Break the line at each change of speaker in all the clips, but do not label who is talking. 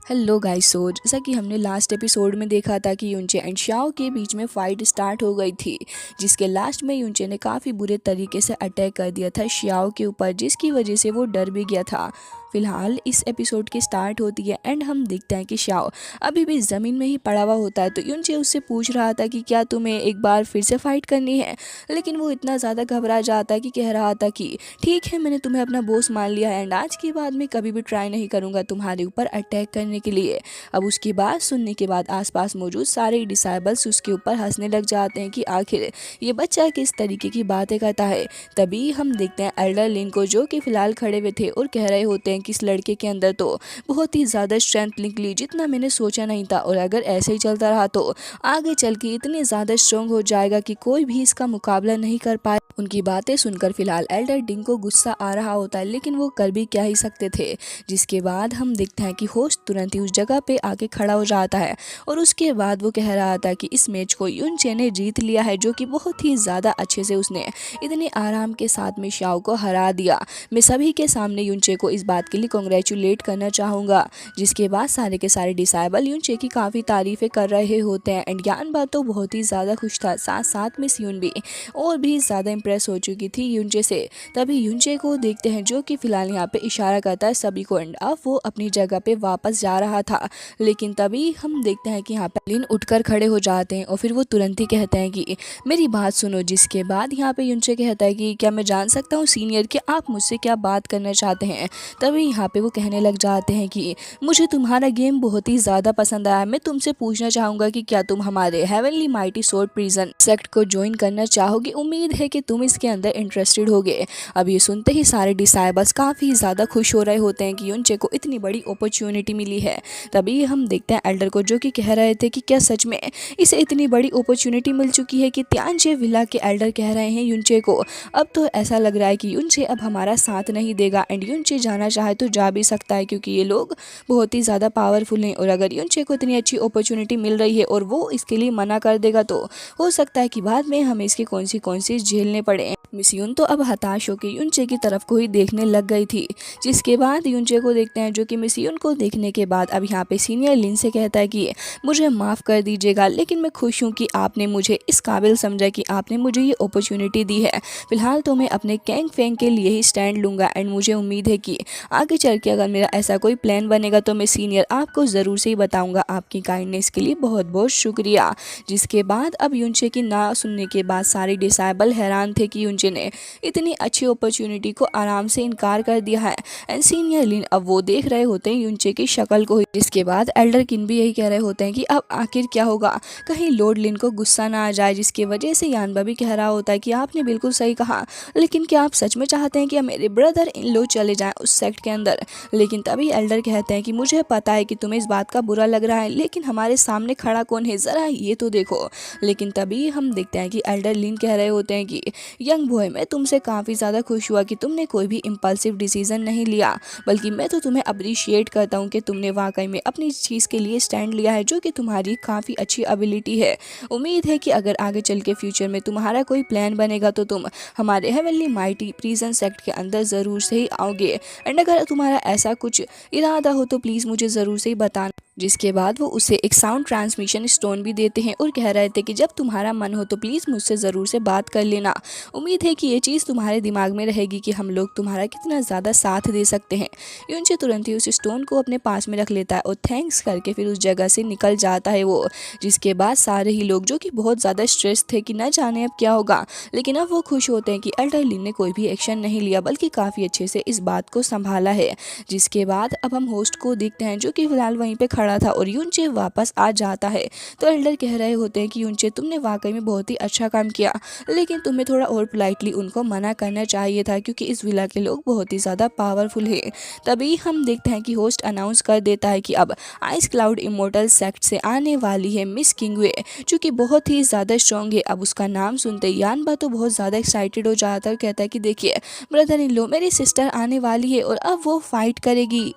Hello guys. जैसा कि हमने लास्ट एपिसोड में देखा था कि यूनचे एंड शाओ के बीच में फाइट स्टार्ट हो गई थी, जिसके लास्ट में यूनचे ने काफ़ी बुरे तरीके से अटैक कर दिया था शाओ के ऊपर, जिसकी वजह से वो डर भी गया था। फिलहाल इस एपिसोड की स्टार्ट होती है एंड हम देखते हैं कि शाओ अभी भी ज़मीन में ही पड़ा हुआ होता है। तो यूनचे उससे पूछ रहा था कि क्या तुम्हें एक बार फिर से फाइट करनी है, लेकिन वो इतना ज़्यादा घबरा जाता है कि कह रहा था कि ठीक है, मैंने तुम्हें अपना बॉस मान लिया है एंड आज के बाद मैं कभी भी ट्राई नहीं करूँगा तुम्हारे ऊपर अटैक करने के लिए। अब उसकी बात सुनने के बाद आसपास मौजूद सारे डिसाइबल्स उसके ऊपर हंसने लग जाते हैं कि आखिर ये बच्चा किस तरीके की बातें करता है। तभी हम देखते हैं एल्डर लिन को, जो कि फिलहाल खड़े हुए थे और कह रहे होते हैं कि इस लड़के के अंदर तो बहुत ही ज़्यादा स्ट्रेंथ निकली, जितना मैंने सोचा नहीं था, और अगर ऐसे ही चलता रहा तो आगे चल के इतने ज़्यादा स्ट्रॉन्ग हो जाएगा कि कोई भी इसका मुकाबला नहीं कर पाए। उनकी बातें सुनकर फिलहाल एल्डर डिंग को गुस्सा आ रहा होता है, लेकिन वो कर भी क्या ही सकते थे। जिसके बाद हम देखते हैं कि होस्ट तुरंत ही उस जगह पे आके खड़ा हो जाता है और उसके बाद वो कह रहा था कि इस मैच को यूनचे ने जीत लिया है, जो कि बहुत ही ज़्यादा अच्छे से उसने इतने आराम के साथ में शाओ को हरा दिया। मैं सभी के सामने यूनचे को इस बात के लिए कॉन्ग्रेचुलेट करना चाहूँगा। जिसके बाद सारे के सारे डिसाइबल यूनचे की काफ़ी तारीफ़ें कर रहे होते हैं एंड ज्ञान बात तो बहुत ही ज़्यादा खुश था, साथ साथ में सियुन भी और भी ज़्यादा इम्प्रेस हो चुकी थी यूनचे से। तभी यूनचे को देखते हैं, जो कि फिलहाल यहाँ पे इशारा करता है सभी को एंड अब वो अपनी जगह पे वापस जा रहा था। लेकिन तभी हम देखते हैं कि यहाँ पे लिन उठकर खड़े हो जाते हैं और फिर वो तुरंत ही कहते हैं कि मेरी बात सुनो। जिसके बाद यहाँ पे यूनचे कहता है कि क्या मैं जान सकता हूँ सीनियर कि आप मुझसे क्या बात करना चाहते हैं। तभी यहाँ पे वो कहने लग जाते हैं कि मुझे तुम्हारा गेम बहुत ही ज़्यादा पसंद आया। मैं तुमसे पूछना चाहूँगा कि क्या तुम हमारे heavenly mighty sword prison sect को ज्वाइन करना चाहोगे। उम्मीद है कि तुम इसके अंदर इंटरेस्टेड होगे। अब ये सुनते ही सारे डिसाइबल्स काफ़ी ज़्यादा खुश हो रहे होते हैं कि यूनचे को इतनी बड़ी अपॉर्चुनिटी मिली है। तभी हम देखते हैं एल्डर को, जो कि कह रहे थे कि क्या सच में इसे इतनी बड़ी अपॉर्चुनिटी मिल चुकी है कि त्यांजे विला के एल्डर कह रहे हैं यूनचे को। अब तो ऐसा लग रहा है कि यूनचे अब हमारा साथ नहीं देगा एंड यूनचे जाना चाहे तो जा भी सकता है, क्योंकि ये लोग बहुत ही ज़्यादा पावरफुल हैं। और अगर यूनचे को इतनी अच्छी अपॉर्चुनिटी मिल रही है और वो इसके लिए मना कर देगा तो हो सकता है कि बाद में हमें इसकी कॉन्सिक्वेंसेस झेलने पड़े। मिस यून तो अब हताश होकर यूनचे की तरफ को ही देखने लग गई थी। जिसके बाद यूनचे को देखते हैं, जो कि मिस यून को देखने के बाद अब यहाँ पे सीनियर लिन से कहता है कि मुझे माफ़ कर दीजिएगा, लेकिन मैं खुश हूँ कि आपने मुझे इस काबिल समझा कि आपने मुझे ये अपॉर्चुनिटी दी है। फिलहाल तो मैं अपने कैंग फैंग के लिए ही स्टैंड लूँगा एंड मुझे उम्मीद है कि आगे चल के अगर मेरा ऐसा कोई प्लान बनेगा तो मैं सीनियर आपको ज़रूर से ही बताऊँगा। आपकी काइंडनेस के लिए बहुत बहुत शुक्रिया। जिसके बाद अब यूनचे की ना सुनने के बाद सारे डिसाइबल हैरान थे कि यूनचे ने इतनी अच्छी अपॉर्चुनिटी को आराम से इनकार कर दिया है एंड सीनियर लिन अब वो देख रहे होते हैं यूनचे की शक्ल को। जिसके बाद एल्डर किन भी यही कह रहे होते हैं कि अब आखिर क्या होगा, कहीं लॉर्ड लिन को गुस्सा ना आ जाए। जिसकी वजह से यानबा भी कह रहा होता है कि आपने बिल्कुल सही कहा, लेकिन क्या आप सच में चाहते हैं कि मेरे ब्रदर इन लोग चले जाएं उस सेक्ट के अंदर। लेकिन तभी एल्डर कहते हैं कि मुझे पता है कि तुम्हें इस बात का बुरा लग रहा है, लेकिन हमारे सामने खड़ा कौन है, ज़रा ये तो देखो। लेकिन तभी हम देखते हैं कि एल्डर लिन कह रहे होते हैं कि यंग बॉय, मैं तुमसे काफ़ी ज़्यादा खुश हुआ कि तुमने कोई भी इम्पल्सिव डिसीजन नहीं लिया, बल्कि मैं तो तुम्हें अप्रिशिएट करता हूँ कि तुमने वाकई में अपनी चीज़ के लिए स्टैंड लिया है, जो कि तुम्हारी काफ़ी अच्छी एबिलिटी है। उम्मीद है कि अगर आगे चल के फ्यूचर में तुम्हारा कोई प्लान बनेगा तो तुम हमारे हेवनली माइटी प्रिजन सेक्ट के अंदर ज़रूर से ही आओगे एंड अगर तुम्हारा ऐसा कुछ इरादा हो तो प्लीज़ मुझे ज़रूर से ही बताना। जिसके बाद वो उसे एक साउंड ट्रांसमिशन स्टोन भी देते हैं और कह रहे थे कि जब तुम्हारा मन हो तो प्लीज़ मुझसे ज़रूर से बात कर लेना। उम्मीद है कि ये चीज़ तुम्हारे दिमाग में रहेगी कि हम लोग तुम्हारा कितना ज़्यादा साथ दे सकते हैं। यूनचे तुरंत ही उस स्टोन को अपने पास में रख लेता है और थैंक्स करके फिर उस जगह से निकल जाता है वो। जिसके बाद सारे ही लोग, जो कि बहुत ज़्यादा स्ट्रेस थे कि न जाने अब क्या होगा, लेकिन अब वो खुश होते हैं कि एल्डर लिन ने कोई भी एक्शन नहीं लिया, बल्कि काफ़ी अच्छे से इस बात को संभाला है। जिसके बाद अब हम होस्ट को देखते हैं, जो कि फिलहाल वहीं पे खड़ा था और यूनचे वापस आ जाता है। तो एल्डर कह रहे होते हैं कि यूनचे, तुमने वाकई में बहुत ही अच्छा काम किया, लेकिन तुम्हें थोड़ा और पोलाइटली उनको मना करना चाहिए था, क्योंकि इस विला के लोग बहुत ही ज़्यादा पावरफुल है। तभी हम देखते हैं कि होस्ट अनाउंस कर देता है कि अब आइस क्लाउड इमोर्टल सेक्ट से आने वाली है मिस किंगवे, जो कि बहुत ही ज़्यादा स्ट्रॉन्ग है। अब उसका नाम सुनते ही यानबा तो बहुत ज़्यादा एक्साइटेड हो जाता है, कहता है कि देखिए ब्रदर इन लो, मेरी सिस्टर आने वाली है और अब वो फाइट करेगी।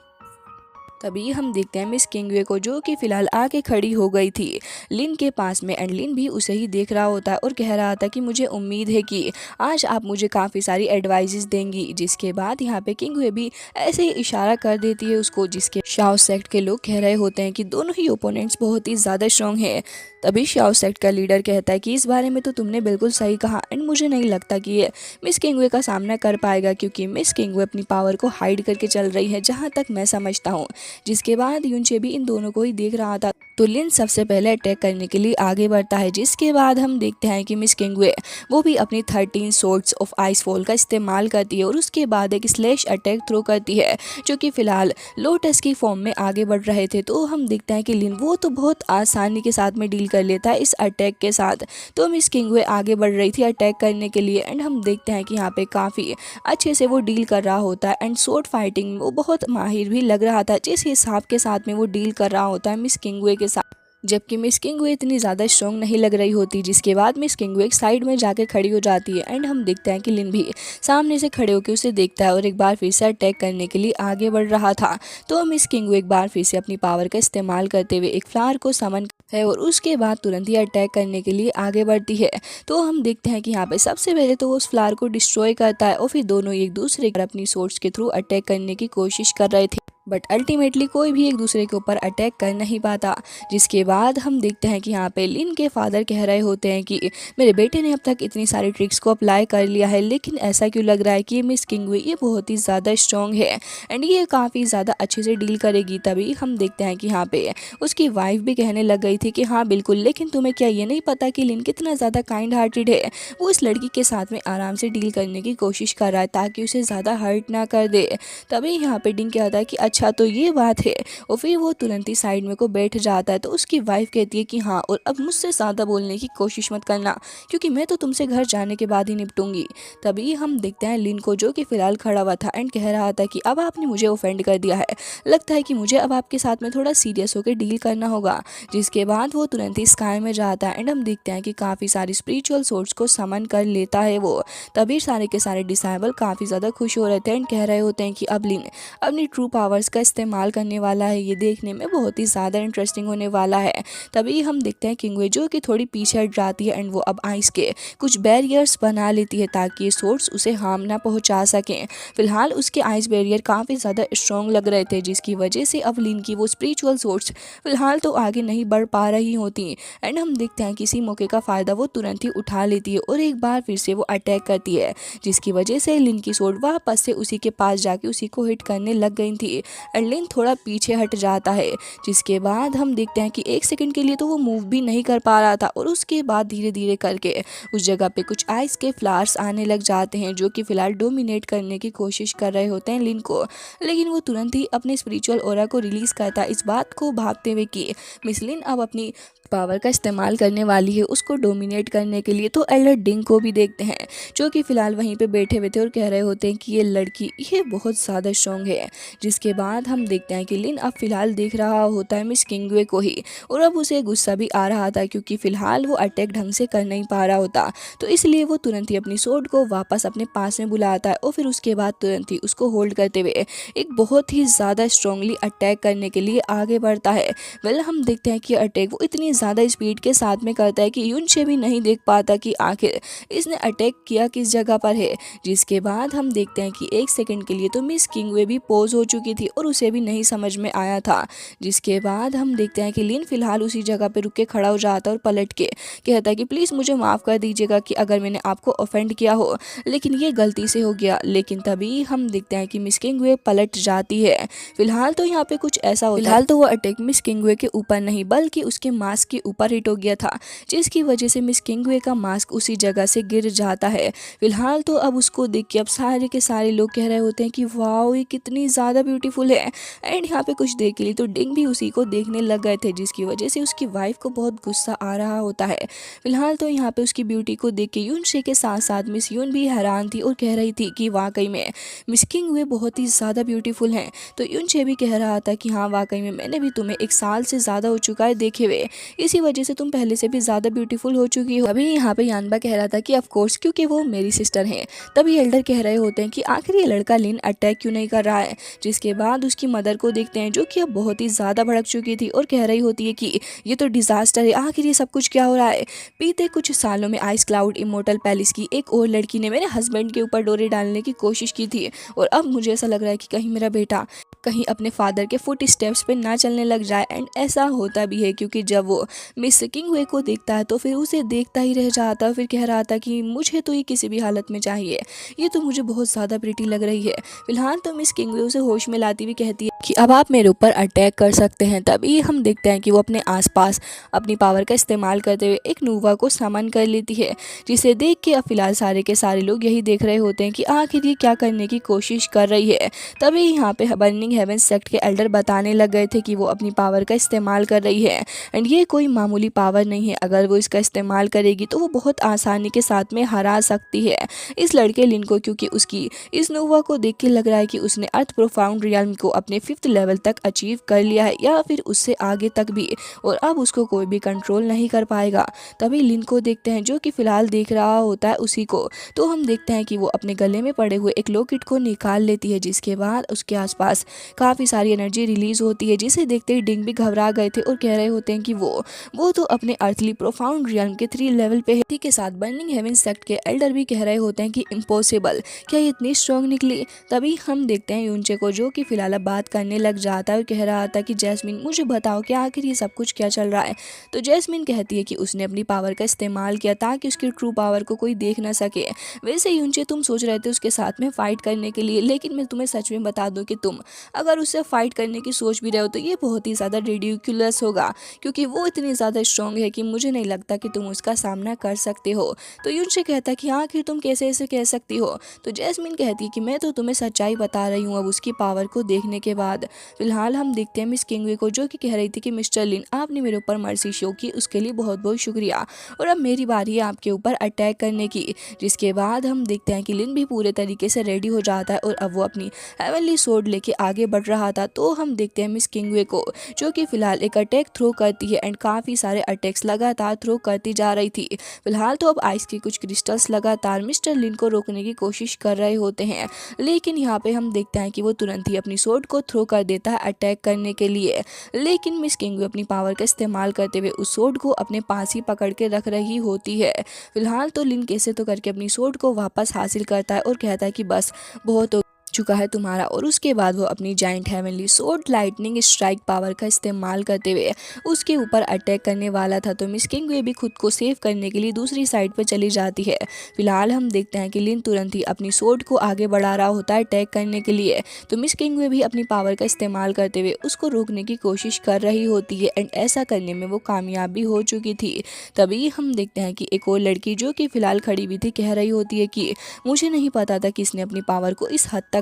तभी हम देखते हैं मिस किंगवे को, जो कि फिलहाल आके खड़ी हो गई थी लिन के पास में, एंड लिन भी उसे ही देख रहा होता है और कह रहा था कि मुझे उम्मीद है कि आज आप मुझे काफ़ी सारी एडवाइजेस देंगी। जिसके बाद यहाँ पे किंगवे भी ऐसे ही इशारा कर देती है उसको, जिसके शाओ सेक्ट के लोग कह रहे होते हैं कि दोनों ही ओपोनेंट्स बहुत ही ज़्यादा स्ट्रॉन्ग है। तभी शाओ सेक्ट का लीडर कहता है कि इस बारे में तो तुमने बिल्कुल सही कहा, एंड मुझे नहीं लगता कि ये मिस किंगवे का सामना कर पाएगा, क्योंकि मिस किंगवे अपनी पावर को हाइड करके चल रही है, जहाँ तक मैं समझता हूँ। जिसके बाद यूनचे भी इन दोनों को ही देख रहा था, तो लिन सबसे पहले अटैक करने के लिए आगे बढ़ता है। जिसके बाद हम देखते हैं कि मिस किंगवे वो भी अपनी 13 सोर्ड्स ऑफ आइस फॉल का इस्तेमाल करती है और उसके बाद एक स्लैश अटैक थ्रो करती है, जो कि फिलहाल लोटस की फॉर्म में आगे बढ़ रहे थे। तो हम देखते हैं कि लिन वो तो बहुत आसानी के साथ में डील कर लेता है इस अटैक के साथ। तो मिस किंगवे आगे बढ़ रही थी अटैक करने के लिए, एंड हम देखते हैं कि यहाँ पे काफ़ी अच्छे से वो डील कर रहा होता है, एंड स्वॉर्ड फाइटिंग में वो बहुत माहिर भी लग रहा था, जिस हिसाब के साथ में वो डील कर रहा होता है मिस किंगवे के साथ। जबकि मिस किंगवे इतनी ज़्यादा स्ट्रॉन्ग नहीं लग रही होती। जिसके बाद मिस किंगवे एक साइड में जाके खड़ी हो जाती है, एंड हम देखते हैं कि लिन भी सामने से खड़े होकर उसे देखता है और एक बार फिर से अटैक करने के लिए आगे बढ़ रहा था। तो मिस किंगवे एक बार फिर से अपनी पावर का इस्तेमाल करते हुए एक फ्लावर को समन है और उसके बाद तुरंत ही अटैक करने के लिए आगे बढ़ती है। तो हम देखते हैं कि यहाँ पे सबसे पहले तो वो उस फ्लावर को डिस्ट्रॉय करता है और फिर दोनों एक दूसरे पर अपनी सोर्ड्स के थ्रू अटैक करने की कोशिश कर रहे थे, बट अल्टीमेटली कोई भी एक दूसरे के ऊपर अटैक कर नहीं पाता। जिसके बाद हम देखते हैं कि यहाँ पे लिन के फादर कह रहे होते हैं कि मेरे बेटे ने अब तक इतनी सारी ट्रिक्स को अप्लाई कर लिया है, लेकिन ऐसा क्यों लग रहा है कि ये मिस किंगवे ये बहुत ही ज़्यादा स्ट्रॉन्ग है एंड ये काफ़ी ज़्यादा अच्छे से डील करेगी। तभी हम देखते हैं कि यहाँ पे उसकी वाइफ भी कहने लग गई थी कि हाँ बिल्कुल, लेकिन तुम्हें क्या ये नहीं पता कि लिन कितना ज़्यादा काइंड हार्टेड है। वो इस लड़की के साथ में आराम से डील करने की कोशिश कर रहा है ताकि उसे ज़्यादा हर्ट ना कर दे। तभी यहाँ पे डिंग कहता है कि अच्छा तो ये बात है, और फिर वो तुरंत ही साइड में को बैठ जाता है। तो उसकी वाइफ कहती है कि हाँ, और अब मुझसे ज़्यादा बोलने की कोशिश मत करना, क्योंकि मैं तो तुमसे घर जाने के बाद ही निपटूंगी। तभी हम देखते हैं लिन को, जो कि फिलहाल खड़ा हुआ था एंड कह रहा था कि अब आपने मुझे ऑफेंड कर दिया है, लगता है कि मुझे अब आपके साथ में थोड़ा सीरियस होकर डील करना होगा। जिसके बाद वो तुरंत ही स्काई में जाता है एंड हम देखते हैं कि काफ़ी सारी स्पिरिचुअल सोर्स को समन कर लेता है वो। तभी सारे के सारे डिसाइबल काफ़ी ज़्यादा खुश हो रहे थे एंड कह रहे होते हैं कि अब लिन अपनी ट्रू पावर्स का इस्तेमाल करने वाला है, ये देखने में बहुत ही ज़्यादा इंटरेस्टिंग होने वाला है। तभी हम देखते हैं किंगवे जो कि थोड़ी पीछे हट जाती है एंड वो अब आइस के कुछ बैरियर्स बना लेती है ताकि ये सोर्स उसे हार्म ना पहुंचा सकें। फिलहाल उसके आइस बैरियर काफ़ी ज़्यादा स्ट्रॉन्ग लग रहे थे, जिसकी वजह से अब लिन की वो स्पिरिचुअल सोर्स फिलहाल तो आगे नहीं बढ़ पा रही होती। एंड हम देखते हैं किसी मौके का फ़ायदा वो तुरंत ही उठा लेती है और एक बार फिर से वो अटैक करती है, जिसकी वजह से लिन की सोर्ड वापस से उसी के पास जाके उसी को हिट करने लग गई थी एंड लिन थोड़ा पीछे हट जाता है। जिसके बाद हम देखते हैं कि एक सेकंड के लिए तो वो मूव भी नहीं कर पा रहा था और उसके बाद धीरे धीरे करके उस जगह पे कुछ आइस के फ्लावर्स आने लग जाते हैं, जो कि फिलहाल डोमिनेट करने की कोशिश कर रहे होते हैं लिन को। लेकिन वो तुरंत ही अपने स्पिरिचुअल ऑरा को रिलीज करता है, इस बात को भाबते हुए कि मिस लिन अब अपनी पावर का इस्तेमाल करने वाली है उसको डोमिनेट करने के लिए। तो एल्डर डिंग को भी देखते हैं, जो कि फिलहाल वहीं पे बैठे हुए थे और कह रहे होते हैं कि ये लड़की ये बहुत ज़्यादा स्ट्रॉन्ग है। जिसके बाद हम देखते हैं कि लिन अब फिलहाल देख रहा होता है मिस किंगवे को ही, और अब उसे गुस्सा भी आ रहा था क्योंकि फिलहाल वो अटैक ढंग से कर नहीं पा रहा होता। तो इसलिए वो तुरंत ही अपनी सोर्ड को वापस अपने पास में बुलाता है और फिर उसके बाद तुरंत ही उसको होल्ड करते हुए एक बहुत ही ज़्यादा स्ट्रांगली अटैक करने के लिए आगे बढ़ता है। वेल हम देखते हैं कि अटैक वो इतनी ज़्यादा स्पीड के साथ में करता है कि यूनशे भी नहीं देख पाता कि आखिर इसने अटैक किया किस जगह पर है। जिसके बाद हम देखते हैं कि एक सेकंड के लिए तो मिस किंगवे भी पॉज हो चुकी थी और उसे भी नहीं समझ में आया था। जिसके बाद हम देखते हैं कि लिन फिलहाल उसी जगह पे रुक के खड़ा हो जाता है और पलट के कहता है कि प्लीज़ मुझे माफ़ कर दीजिएगा कि अगर मैंने आपको ऑफेंड किया हो, लेकिन ये गलती से हो गया। लेकिन तभी हम देखते हैं कि मिस किंगवे पलट जाती है। फिलहाल तो यहाँ पे कुछ ऐसा होता है, फिलहाल तो वो अटैक मिस किंगवे के ऊपर नहीं बल्कि उसके मास्क के ऊपर हिट हो गया था, जिसकी वजह से मिस किंगवे का मास्क उसी जगह से गिर जाता है। फिलहाल तो अब उसको देख के अब सारे के सारे लोग कह रहे होते हैं कि वाओ ये कितनी ज़्यादा ब्यूटीफुल है। एंड यहाँ पे कुछ देर के लिए तो डिंग भी उसी को देखने लग गए थे, जिसकी वजह से उसकी वाइफ को बहुत गुस्सा आ रहा होता है। फिलहाल तो यहाँ पे उसकी ब्यूटी को देख के यूनशे के साथ साथ मिस यून भी हैरान थी और कह रही थी कि वाकई में मिस किंगवे बहुत ही ज़्यादा ब्यूटीफुल हैं। तो यूनशे भी कह रहा था कि हाँ वाकई में मैंने भी तुम्हें 1 साल से ज़्यादा हो चुका है देखे हुए, इसी वजह से तुम पहले से भी ज़्यादा ब्यूटीफुल हो चुकी हो। अभी यहाँ पे यानबा कह रहा था कि ऑफ कोर्स क्योंकि वो मेरी सिस्टर हैं। तभी एल्डर कह रहे होते हैं कि आखिर ये लड़का लिन अटैक क्यों नहीं कर रहा है। जिसके बाद बाद उसकी मदर को देखते हैं जो कि अब बहुत ही ज़्यादा भड़क चुकी थी और कह रही होती है कि ये तो डिज़ास्टर है, आखिर ये सब कुछ क्या हो रहा है। बीते कुछ सालों में आइस क्लाउड इमोर्टल पैलेस की एक और लड़की ने मेरे हस्बैंड के ऊपर डोरे डालने की कोशिश की थी और अब मुझे ऐसा लग रहा है कि कहीं मेरा बेटा कहीं अपने फादर के फुट स्टेप्स पे ना चलने लग जाए। एंड ऐसा होता भी है क्योंकि जब वो मिस किंगवे को देखता है तो फिर उसे देखता ही रह जाता, फिर कह रहा था कि मुझे तो ये किसी भी हालत में चाहिए, ये तो मुझे बहुत ज़्यादा प्रिटी लग रही है। फिलहाल तो मिस किंगवे उसे होश में लाती हुई कहती है कि अब आप मेरे ऊपर अटैक कर सकते हैं। तभी हम देखते हैं कि वो अपने आसपास अपनी पावर का इस्तेमाल करते हुए एक नूवा को समन कर लेती है, जिसे देख के अब फिलहाल सारे के सारे लोग यही देख रहे होते हैं कि आखिर ये क्या करने की कोशिश कर रही है। तभी यहाँ पे बर्निंग हेवन सेक्ट के एल्डर बताने लग गए थे कि वो अपनी पावर का इस्तेमाल कर रही है एंड ये कोई मामूली पावर नहीं है, अगर वो इसका इस्तेमाल करेगी तो वो बहुत आसानी के साथ में हरा सकती है इस लड़के लिन को, क्योंकि उसकी इस नोवा को देख के लग रहा है कि उसने अर्थ प्रोफाउंड रियल्म को अपने 5th लेवल तक अचीव कर लिया है या फिर उससे आगे तक भी, और अब उसको कोई भी कंट्रोल नहीं कर पाएगा। तभी लिन को देखते हैं जो कि फिलहाल देख रहा होता है उसी को, तो हम देखते हैं कि वो अपने गले में पड़े हुए एक लॉकेट को निकाल लेती है, जिसके बाद उसके आसपास काफ़ी सारी एनर्जी रिलीज होती है, जिसे देखते ही डिंग भी घबरा गए थे और कह रहे होते हैं कि वो तो अपने अर्थली प्रोफाउंड रियल्म के 3 लेवल पे है। इसी के साथ बर्निंग हेवन सेक्ट के एल्डर भी कह रहे होते हैं कि इम्पॉसिबल, क्या ये इतनी स्ट्रॉन्ग निकली। तभी हम देखते हैं यूनचे को जो कि फिलहाल बात करने लग जाता है और कह रहा था कि जैस्मिन मुझे बताओ कि आखिर ये सब कुछ क्या चल रहा है। तो जैस्मिन कहती है कि उसने अपनी पावर का इस्तेमाल किया ताकि उसकी ट्रू पावर को कोई देख ना सके। वैसे यूनचे तुम सोच रहे थे उसके साथ में फाइट करने के लिए, लेकिन मैं तुम्हें सच में बता दूं कि तुम अगर उससे फाइट करने की सोच भी रहे हो तो ये बहुत ही ज़्यादा रिडिकुलस होगा, क्योंकि वो इतनी ज़्यादा स्ट्रॉन्ग है कि मुझे नहीं लगता कि तुम उसका सामना कर सकते हो। तो यूनचे कहता है कि आखिर तुम कैसे ऐसे कह सकती हो। तो जैस्मिन कहती है कि मैं तो तुम्हें सच्चाई बता रही हूँ अब उसकी पावर को देखने के बाद। फिलहाल हम देखते हैं मिस किंगवे को जो कि कह रही थी कि मिस्टर लिन आपने मेरे ऊपर मर्सी शो की, उसके लिए बहुत बहुत शुक्रिया, और अब मेरी बारी है आपके ऊपर अटैक करने की। जिसके बाद हम देखते हैं कि लिन भी पूरे तरीके से रेडी हो जाता है और अब वो अपनी हेवनली सोर्ड लेके आगे बढ़ रहा था। तो हम देखते हैं मिस किंगवे को जो कि फिलहाल एक अटैक थ्रो करती है एंड काफ़ी सारे अटैक्स लगातार थ्रो करती जा रही थी। फिलहाल तो अब आइस के कुछ क्रिस्टल्स लगातार मिस्टर लिन को रोकने की कोशिश कर रहे होते हैं, लेकिन यहाँ पे हम देखते हैं कि वो तुरंत ही अपनी सोर्ड को थ्रो कर देता है अटैक करने के लिए। लेकिन मिस किंगवे अपनी पावर का इस्तेमाल करते हुए उस सोर्ड को अपने पास ही पकड़ के रख रही होती है। फिलहाल तो लिन कैसे तो करके अपनी सोर्ड को वापस हासिल करता है और कहता है कि बस बहुत हो चुका है तुम्हारा, और उसके बाद वो अपनी giant heavenly sword lightning strike power का इस्तेमाल करते हुए उसके ऊपर अटैक करने वाला था। तो मिस किंगवे भी खुद को सेव करने के लिए दूसरी साइड पर चली जाती है। फिलहाल हम देखते हैं कि लिन तुरंत ही अपनी सोर्ड को आगे बढ़ा रहा होता है अटैक करने के लिए। तो मिस किंगवे भी अपनी पावर का इस्तेमाल करते हुए उसको रोकने की कोशिश कर रही होती है एंड ऐसा करने में वो कामयाब भी हो चुकी थी। तभी हम देखते हैं कि एक और लड़की जो कि फिलहाल खड़ी हुई थी कह रही होती है कि मुझे नहीं पता था कि इसने अपनी पावर को इस हद तक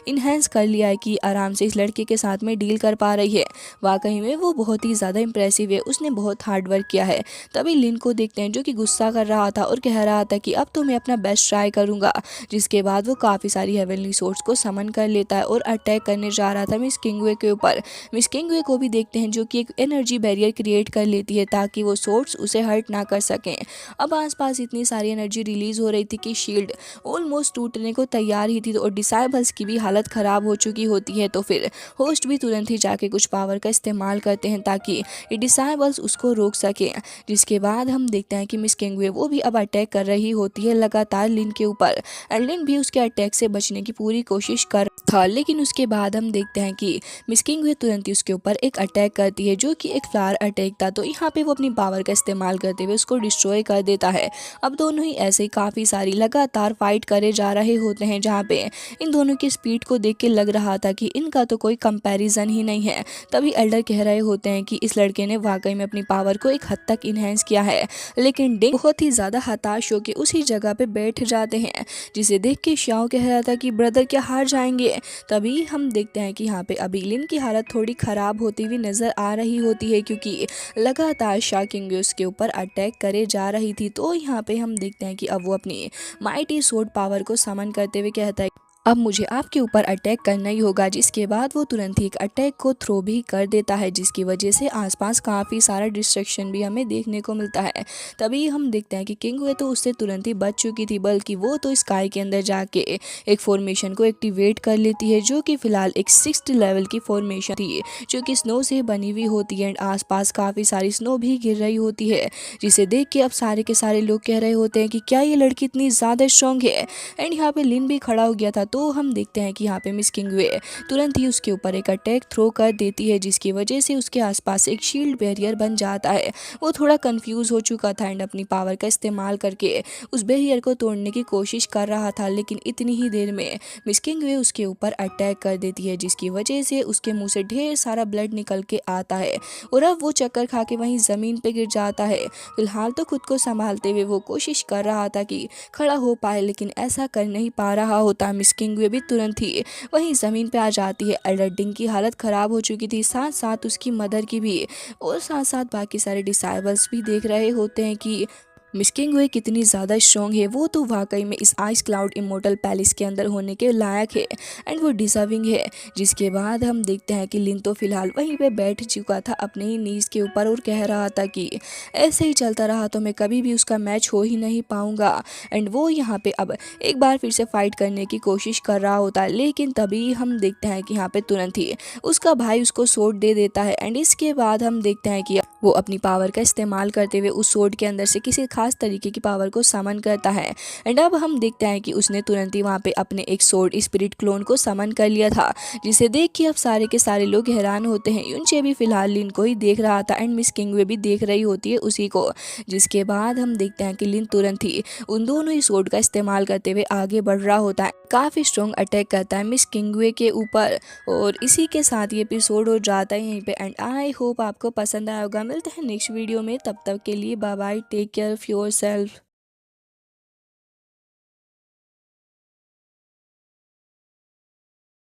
इन्हेंस कर लिया है कि आराम से इस लड़के के साथ में डील कर पा रही है। वाकई में वो बहुत ही ज़्यादा इंप्रेसिव है, उसने बहुत हार्ड वर्क किया है। तभी लिन को देखते हैं जो कि गुस्सा कर रहा था और कह रहा था कि अब तो मैं अपना बेस्ट ट्राई करूंगा। जिसके बाद वो काफ़ी सारी हेवनली सोर्ड्स को समन कर लेता है और अटैक करने जा रहा था मिस किंगवे के ऊपर। मिस किंगवे को भी देखते हैं जो कि एक एनर्जी बैरियर क्रिएट कर लेती है ताकि वो सोर्ड्स उसे हर्ट ना कर सकें। अब आसपास इतनी सारी एनर्जी रिलीज हो रही थी कि शील्ड ऑलमोस्ट टूटने को तैयार ही थी और डिसाइबल्स की भी हालत ख़राब हो चुकी होती है। तो फिर होस्ट भी तुरंत ही जाके कुछ पावर का इस्तेमाल करते हैं ताकि ये डिसाइबल्स उसको रोक सकें। जिसके बाद हम देखते हैं कि मिस किंगवे वो भी अब अटैक कर रही होती है लगातार लिन के ऊपर, एंड लिन भी उसके अटैक से बचने की पूरी कोशिश कर था। लेकिन उसके बाद हम देखते हैं कि मिस किंगवे तुरंत ही उसके ऊपर एक अटैक करती है जो कि एक फ्लावर अटैक था। तो यहाँ पे वो अपनी पावर का इस्तेमाल करते हुए उसको डिस्ट्रॉय कर देता है। अब दोनों ही ऐसे ही काफ़ी सारी लगातार फाइट करे जा रहे होते हैं जहाँ पे इन दोनों की स्पीड को देख के लग रहा था कि इनका तो कोई कंपैरिजन ही नहीं है। तभी एल्डर कह रहे होते हैं कि इस लड़के ने वाकई में अपनी पावर को एक हद तक इन्हेंस किया है। लेकिन डिंग बहुत ही ज़्यादा हताश होकर उसी जगह पे बैठ जाते हैं, जिसे देख के श्याओ कह रहा था कि ब्रदर क्या हार जाएंगे। तभी हम देखते हैं कि यहाँ पे अभी लिन की हालत थोड़ी ख़राब होती हुई नज़र आ रही होती है क्योंकि लगातार शा किंग उसके ऊपर अटैक करे जा रही थी। तो यहाँ पे हम देखते हैं कि अब वो अपनी माइटी सोर्ड पावर को समन करते हुए कहता है अब मुझे आपके ऊपर अटैक करना ही होगा। जिसके बाद वो तुरंत ही एक अटैक को थ्रो भी कर देता है, जिसकी वजह से आसपास काफ़ी सारा डिस्ट्रैक्शन भी हमें देखने को मिलता है। तभी हम देखते हैं कि किंग वे तो उससे तुरंत ही बच चुकी थी, बल्कि वो तो स्काई के अंदर जाके एक फॉर्मेशन को एक्टिवेट कर लेती है, जो कि फिलहाल एक 6th लेवल की फॉर्मेशन थी, जो कि स्नो से बनी हुई होती है एंड आसपास काफ़ी सारी स्नो भी गिर रही होती है, जिसे देख के अब सारे के सारे लोग कह रहे होते हैं कि क्या ये लड़की इतनी ज़्यादा स्ट्रॉन्ग है। एंड यहाँ पे लिन भी खड़ा हो गया था, तो हम देखते हैं कि यहाँ पे मिस किंगवे तुरंत ही उसके ऊपर एक अटैक थ्रो कर देती है, जिसकी वजह से उसके आसपास एक शील्ड बैरियर बन जाता है। वो थोड़ा कंफ्यूज हो चुका था एंड अपनी पावर का इस्तेमाल करके उस बैरियर को तोड़ने की कोशिश कर रहा था, लेकिन इतनी ही देर में मिस किंगवे उसके ऊपर अटैक कर देती है, जिसकी वजह से उसके मुंह से ढेर सारा ब्लड निकल के आता है और अब वो चक्कर खा के वहीं ज़मीन पे गिर जाता है। फिलहाल तो खुद को संभालते हुए वो कोशिश कर रहा था कि खड़ा हो पाए, लेकिन ऐसा कर नहीं पा रहा होता। मिस किंगवे भी तुरंत ही वहीं ज़मीन पे आ जाती है। एल्डरडिंग की हालत ख़राब हो चुकी थी, साथ साथ उसकी मदर की भी, और साथ साथ बाकी सारे डिसाइबल्स भी देख रहे होते हैं कि मिस किंगवे कितनी ज़्यादा स्ट्रॉन्ग है। वो तो वाकई में इस आइस क्लाउड इमोर्टल पैलेस के अंदर होने के लायक है एंड वो डिजर्विंग है। जिसके बाद हम देखते हैं कि लिन तो फिलहाल वहीं पे बैठ चुका था अपने ही नीज के ऊपर और कह रहा था कि ऐसे ही चलता रहा तो मैं कभी भी उसका मैच हो ही नहीं पाऊंगा। एंड वो यहाँ पे अब एक बार फिर से फाइट करने की कोशिश कर रहा होता है, लेकिन तभी हम देखते हैं कि यहाँ पे तुरंत ही उसका भाई उसको सोड दे देता है। एंड इसके बाद हम देखते हैं कि वो अपनी पावर का इस्तेमाल करते हुए उस सोड के अंदर से किसी खास तरीके की पावर को समन करता है। एंड अब हम देखते हैं कि उसने तुरंत ही वहाँ पे अपने एक सोड स्पिरिट क्लोन को समन कर लिया था, जिसे देख के अब सारे के सारे लोग हैरान होते हैं। यूनचे भी फिलहाल लिन को ही देख रहा था एंड मिस किंगवे भी देख रही होती है उसी को। जिसके बाद हम देखते हैं कि लिन तुरंत ही उन दोनों ही सोड का इस्तेमाल करते हुए आगे बढ़ रहा होता है, काफ़ी स्ट्रॉन्ग अटैक करता है मिस किंगवे के ऊपर। और इसी के साथ ये एपिसोड हो जाता है यहीं पे एंड आई होप आपको पसंद आया होगा। मिलते हैं नेक्स्ट वीडियो में, तब तक के लिए bye bye, take care of yourself.